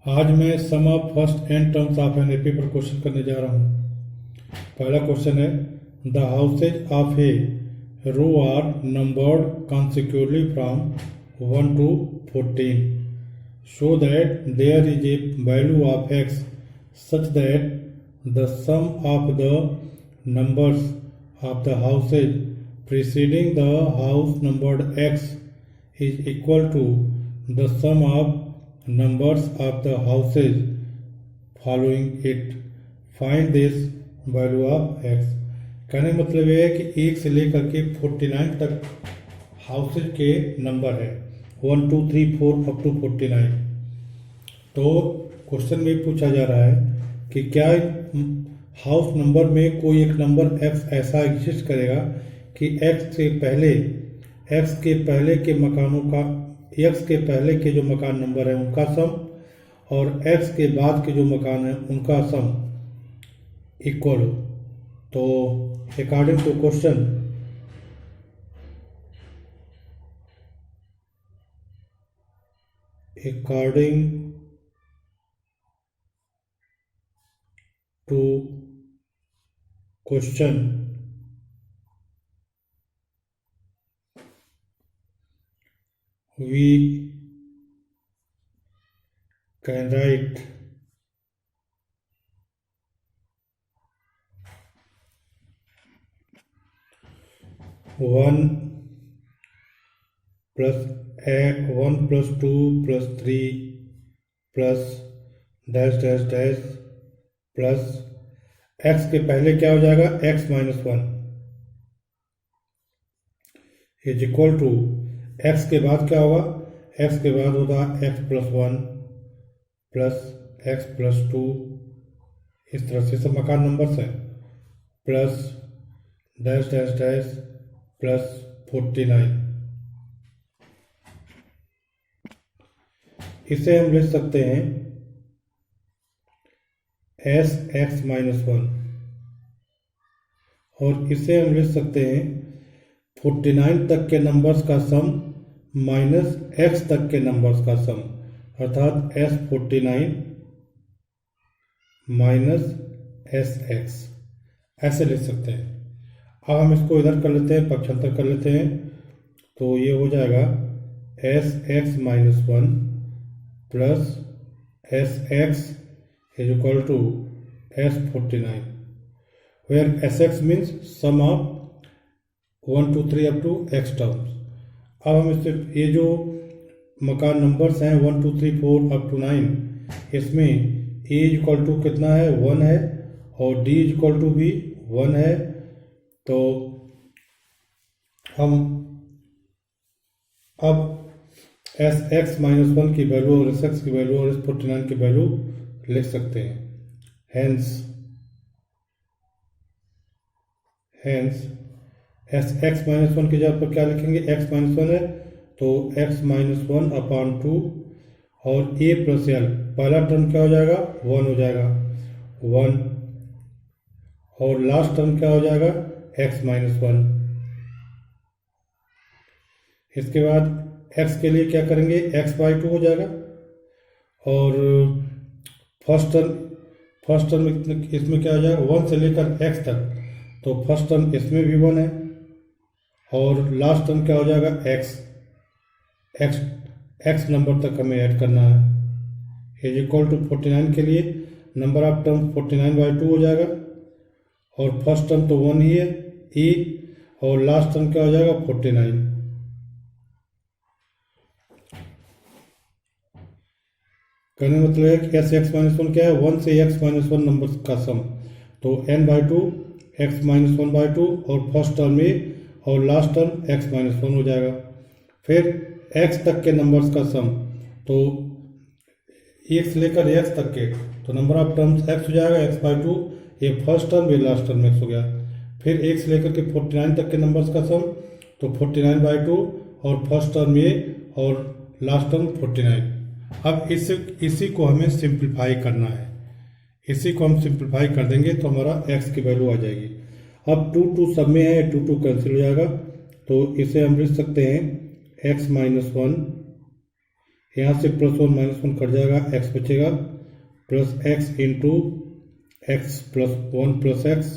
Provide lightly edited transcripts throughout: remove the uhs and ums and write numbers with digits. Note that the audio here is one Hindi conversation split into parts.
आज मैं sum of first n terms of an AP पर क्वेश्चन करने जा रहा हूँ। पहला क्वेश्चन है the houses of a row are numbered consecutively from 1 to 14 show that there is a value of x such that the sum of the numbers of the houses preceding the house numbered x is equal to the sum of numbers of the houses following it. Find this value of x. कहने का मतलब ये है कि 1 से लेकर के 49 तक हाउसेज के नंबर है 1 2 3 4 अप टू 49। तो क्वेश्चन में पूछा जा रहा है कि क्या हाउस नंबर में कोई एक नंबर x ऐसा एग्जिस्ट करेगा कि x के पहले के मकानों का x के पहले के जो मकान नंबर है उनका सम और x के बाद के जो मकान है उनका सम इक्वल हो। तो according to question we can write one plus 2 plus 3 plus dash dash dash plus x के पहले क्या हो जाएगा x minus 1 is equal to x के बाद क्या होगा x के बाद होगा x plus 1 plus x plus 2 इस तरह से सब मकान नंबर्स हैं plus dash dash dash plus 49। इसे हम लिख सकते हैं एस एक्स माइनस 1 और इसे हम लिख सकते हैं 49 तक के नंबर्स का सम माइनस x तक के नंबर्स का सम अर्थात S49 माइनस SX ऐसे लिख सकते हैं। अब हम इसको इधर कर लेते हैं, पक्षांतर कर लेते हैं, तो ये हो जाएगा SX minus 1 plus SX is equal to S49 where SX means sum of 1 2 3 up to x terms. अब हम इससे ये जो मकान नंबर्स हैं 1 2 3 4 अप टू 9 इसमें a इक्वल टू कितना है 1 है और d इक्वल टू भी 1 है। तो हम अब एस एक्स माइनस 1 की वैल्यू और एस एक्स की वैल्यू और एस 49 की वैल्यू लिख सकते हैं। हेंस एस एक्स माइनस 1 की जगह पर क्या लिखेंगे एक्स माइनस 1 है तो x माइनस 1 अपॉन 2 और a प्लस एल पहला टर्म क्या हो जाएगा 1 हो जाएगा 1 और लास्ट टर्म क्या हो जाएगा x माइनस 1। इसके बाद x के लिए क्या करेंगे x बाई 2 हो जाएगा और फर्स्ट टर्म इसमें क्या हो जाएगा 1 से लेकर x तक, तो फर्स्ट टर्म इसमें भी 1 है और लास्ट टर्म क्या हो जाएगा x नंबर तक हमें ऐड करना है इज इक्वल टू 49 के लिए नंबर ऑफ टर्म 49 बाई 2 हो जाएगा और फर्स्ट टर्म तो 1 ही है e और लास्ट टर्म क्या हो जाएगा 49। कहने का मतलब है कि एस एक्स माइनस 1 क्या है 1 से x माइनस 1 नंबर का सम, तो n by 2 x minus 1 by 2 और फर्स्ट टर्म में और लास्ट टर्म x माइनस 1 हो जाएगा। फिर x तक के नंबर्स का सम, तो 1 से लेकर x तक के तो नंबर ऑफ टर्म्स x हो जाएगा x बाई 2, ये फर्स्ट टर्म ये लास्ट टर्म x हो गया। फिर 1 से लेकर के 49 तक के नंबर्स का सम, तो 49 बाई 2 और फर्स्ट टर्म ये और लास्ट टर्म 49। अब इसी को हमें सिंप्लीफाई करना है, इसी को हम सिंप्लीफाई कर देंगे तो हमारा x की वैल्यू आ जाएगी। अब 2 2 सब में है 2 2 कैंसिल हो जाएगा, तो इसे हम लिख सकते हैं x माइनस 1 यहाँ से +1 -1 कट जाएगा, x बचेगा, plus x into x plus 1 plus x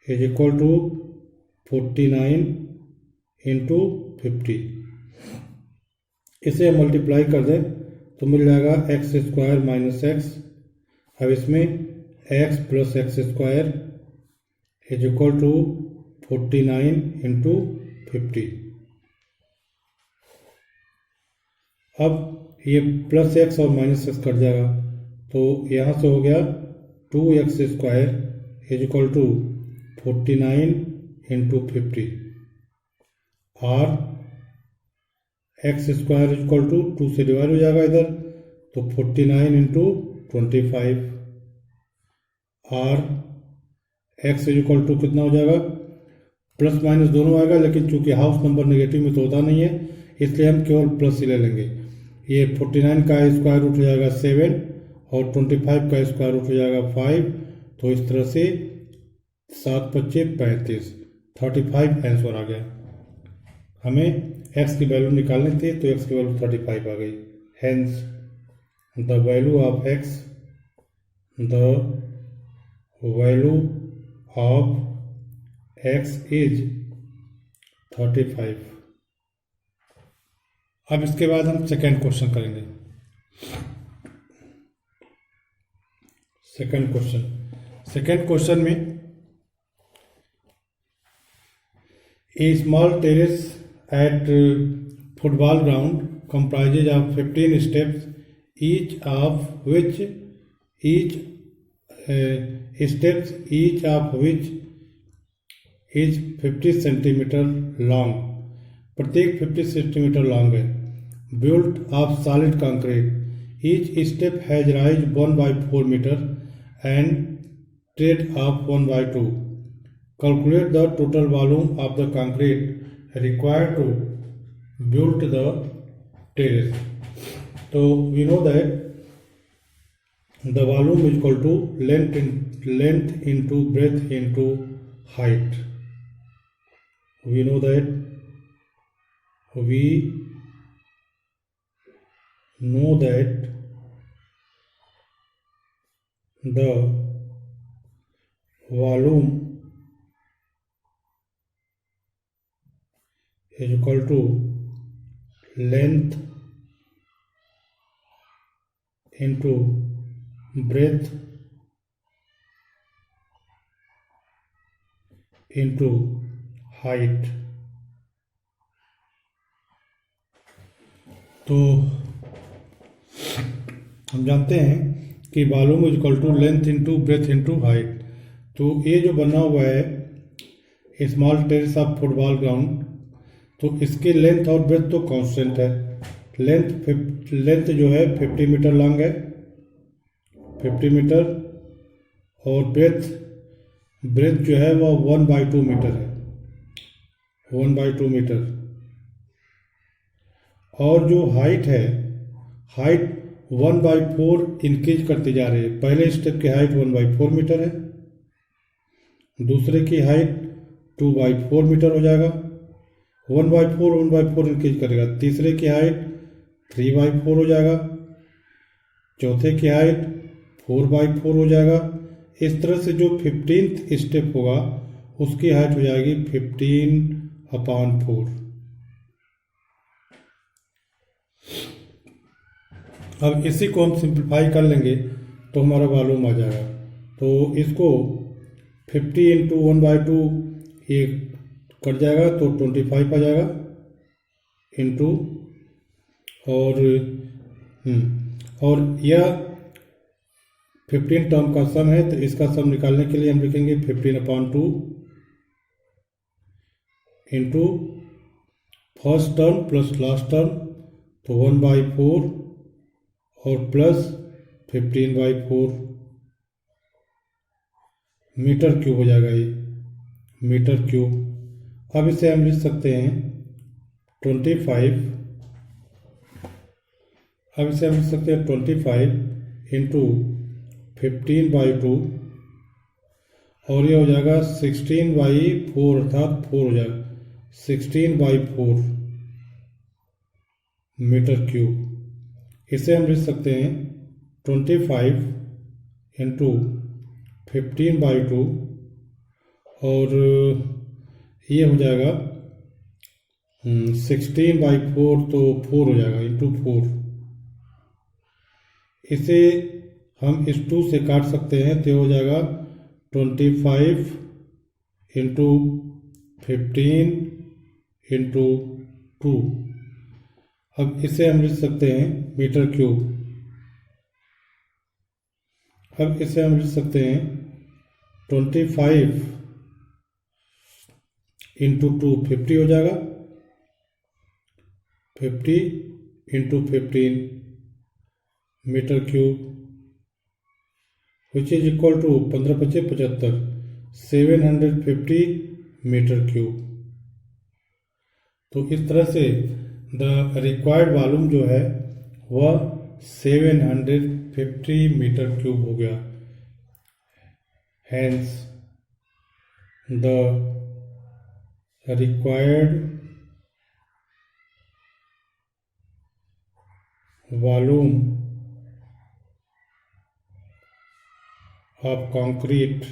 is equal to 49 into 50। इसे मल्टीप्लाई कर दें तो मिल जाएगा x² माइनस एक्स। अब इसमें x plus x² is equal to 49 into 50। अब ये प्लस x और माइनस x कट जाएगा, तो यहाँ से हो गया 2x² is equal to 49 into 50 और x² इज इक्वल टू 2 से डिवाइड हो जाएगा इधर, तो 49 इंटू 25 और x इज इक्वल टू कितना हो जाएगा, प्लस माइनस दोनों आएगा, लेकिन चूंकि हाउस नंबर नेगेटिव में तो होता नहीं है इसलिए हम केवल प्लस ही ले लेंगे। ये 49 का स्क्वायर रूट हो जाएगा 7 और 25 का स्क्वायर रूट हो जाएगा 5, तो इस तरह से 7 × 5 = 35, 35 आंसर आ गया। हमें x की वैल्यू निकालनी थी तो x की वैल्यू 35 आ गई। Hence the value of x, the value of x is 35। अब इसके बाद हम सेकेंड क्वेश्चन करेंगे। सेकेंड क्वेश्चन में a small terrace at football ground comprises of 15 steps, each of which is 50 centimetre long, प्रत्येक 50 सेंटीमीटर लॉन्ग है। built of solid concrete, each step has rise 1/4 meter and trade of 1/2. Calculate the total volume of the concrete required to build the terrace. So we know that the volume is equal to length into breadth into height. We know that the volume is equal to length into breadth into height. तो हम जानते हैं कि volume is equal to length into breadth into height. तो ये जो बना हुआ है small terrace of football ground, तो इसकी लेंथ और ब्रेथ तो कांस्टेंट है। लेंथ जो है 50 मीटर लॉन्ग है, 50 मीटर, और ब्रेथ जो है वो 1/2 मीटर है, 1/2 मीटर। और जो हाइट है, हाइट 1/4 इंक्रीज करती जा रही है। पहले स्टेप की हाइट 1/4 मीटर है, दूसरे की हाइट 2/4 मीटर हो जाएगा, 1/4 इंक्रीज करेगा। तीसरे की हाइट 3/4 हो जाएगा, चौथे की हाइट 4/4 हो जाएगा। इस तरह से जो 15th स्टेप होगा उसकी हाइट हो जाएगी 15/4। अब इसी को हम सिंप्लीफाई कर लेंगे तो हमारा वॉल्यूम आ जाएगा। तो इसको 50 × 1/2 ये कट जाएगा तो 25 आ जाएगा इंटू, और यह 15 टर्म का सम है, तो इसका सम निकालने के लिए हम लिखेंगे 15/2 into first term plus last term, तो 1/4 और प्लस 15/4 मीटर क्यूब हो जाएगा ये, मीटर क्यूब। अब इसे हम लिख सकते हैं 25, अब इसे हम लिख सकते हैं 25 इंटू 15/2, और ये हो जाएगा 16/4, अर्थात 4 हो जाएगा, 16/4 मीटर क्यूब। इसे हम लिख सकते हैं 25 इंटू 15/2 और ये हो जाएगा 16/4, तो 4 हो जाएगा इंटू 4। इसे हम इस 2 से काट सकते हैं तो हो जाएगा 25 इंटू 15 इंटू 2। अब इसे हम लिख सकते हैं मीटर क्यूब। अब इसे हम लिख सकते हैं 25 इंटू 2 50 हो जाएगा, 50 into 15 metre cube, which is equal to 15×5 = 750 metre cube. तो इस तरह से द रिक्वायर्ड वॉल्यूम जो है वह 750 मीटर क्यूब हो गया। Hence the required volume of concrete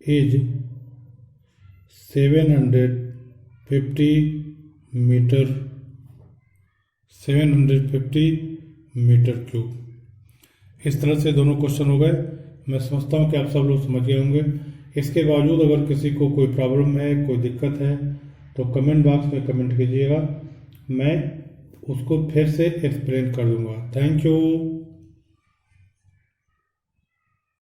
is 750 metre cube. इस तरह से दोनों क्वेश्चन हो गए। मैं समझता हूँ कि आप सब लोग समझ गए होंगे। इसके बावजूद अगर किसी को कोई प्रॉब्लम है, कोई दिक्कत है, तो कमेंट बॉक्स में कमेंट कीजिएगा, मैं उसको फिर से एक्सप्लेन कर दूंगा। Thank you.